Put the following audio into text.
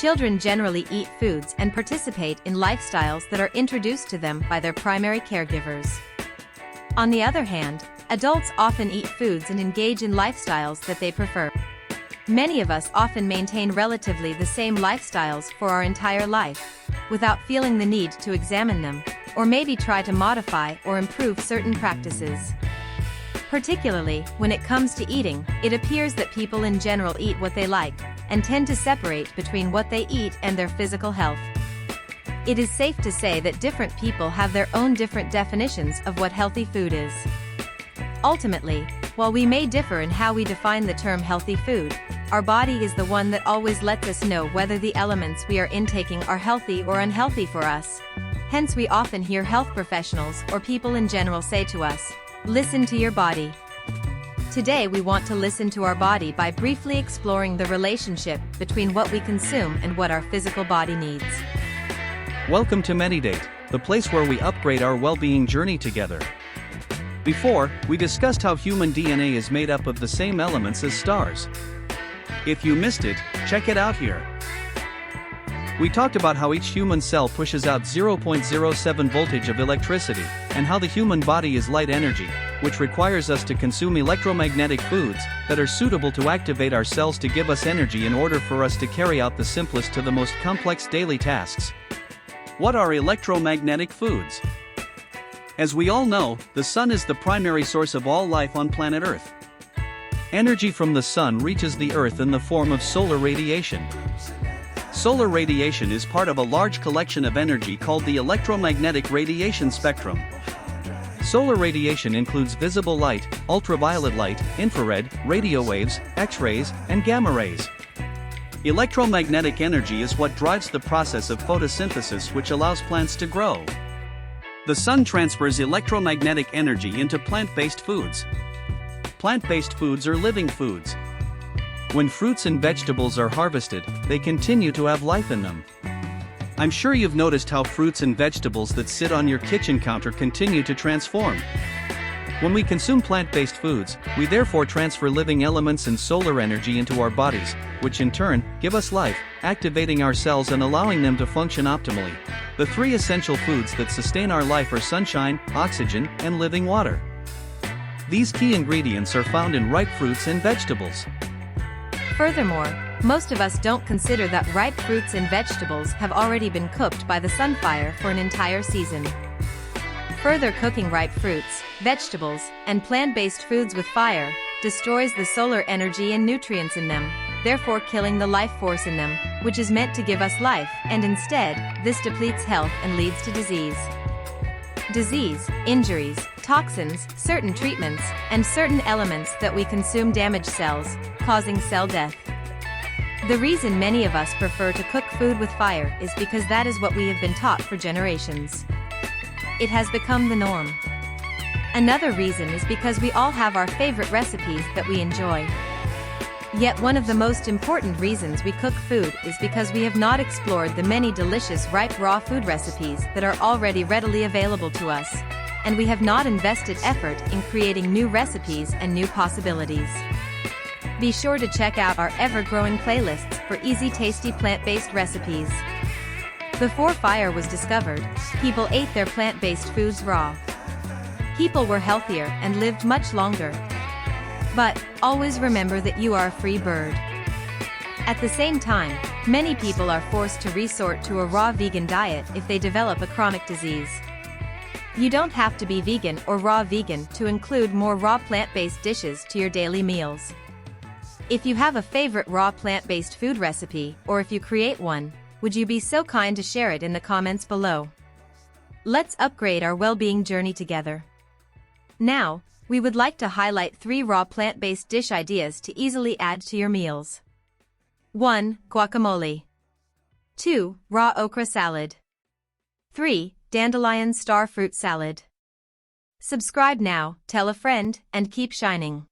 Children generally eat foods and participate in lifestyles that are introduced to them by their primary caregivers. On the other hand, adults often eat foods and engage in lifestyles that they prefer. Many of us often maintain relatively the same lifestyles for our entire life, without feeling the need to examine them, or maybe try to modify or improve certain practices. Particularly, when it comes to eating, it appears that people in general eat what they like, and tend to separate between what they eat and their physical health. It is safe to say that different people have their own different definitions of what healthy food is. Ultimately, while we may differ in how we define the term healthy food, our body is the one that always lets us know whether the elements we are intaking are healthy or unhealthy for us. Hence we often hear health professionals or people in general say to us, "Listen to your body." Today we want to listen to our body by briefly exploring the relationship between what we consume and what our physical body needs. Welcome to medi-date, the place where we upgrade our well-being journey together. Before, we discussed how human DNA is made up of the same elements as stars. If you missed it, check it out here. We talked about how each human cell pushes out 0.07 voltage of electricity, and how the human body is light energy, which requires us to consume electromagnetic foods that are suitable to activate our cells to give us energy in order for us to carry out the simplest to the most complex daily tasks. What are electromagnetic foods? As we all know, the sun is the primary source of all life on planet Earth. Energy from the sun reaches the Earth in the form of solar radiation. Solar radiation is part of a large collection of energy called the electromagnetic radiation spectrum. Solar radiation includes visible light, ultraviolet light, infrared, radio waves, X-rays, and gamma rays. Electromagnetic energy is what drives the process of photosynthesis, which allows plants to grow. The sun transfers electromagnetic energy into plant-based foods. Plant-based foods are living foods. When fruits and vegetables are harvested, they continue to have life in them. I'm sure you've noticed how fruits and vegetables that sit on your kitchen counter continue to transform. When we consume plant-based foods, we therefore transfer living elements and solar energy into our bodies, which in turn give us life, activating our cells and allowing them to function optimally. The three essential foods that sustain our life are sunshine, oxygen, and living water. These key ingredients are found in ripe fruits and vegetables. Furthermore, most of us don't consider that ripe fruits and vegetables have already been cooked by the sun fire for an entire season. Further cooking ripe fruits, vegetables, and plant-based foods with fire destroys the solar energy and nutrients in them, therefore killing the life force in them, which is meant to give us life, and instead, this depletes health and leads to disease. Disease, injuries, toxins, certain treatments, and certain elements that we consume damage cells, causing cell death. The reason many of us prefer to cook food with fire is because that is what we have been taught for generations. It has become the norm. Another reason is because we all have our favorite recipes that we enjoy. Yet one of the most important reasons we cook food is because we have not explored the many delicious ripe raw food recipes that are already readily available to us, and we have not invested effort in creating new recipes and new possibilities. Be sure to check out our ever-growing playlists for easy, tasty plant-based recipes. Before fire was discovered, people ate their plant-based foods raw. People were healthier and lived much longer. But, always remember that you are a free bird. At the same time, many people are forced to resort to a raw vegan diet if they develop a chronic disease. You don't have to be vegan or raw vegan to include more raw plant-based dishes to your daily meals. If you have a favorite raw plant-based food recipe, or if you create one, would you be so kind to share it in the comments below? Let's upgrade our well-being journey together. Now, we would like to highlight 3 raw plant-based dish ideas to easily add to your meals. 1. Guacamole. 2. Raw okra salad. 3. Dandelion star fruit salad. Subscribe now, tell a friend, and keep shining.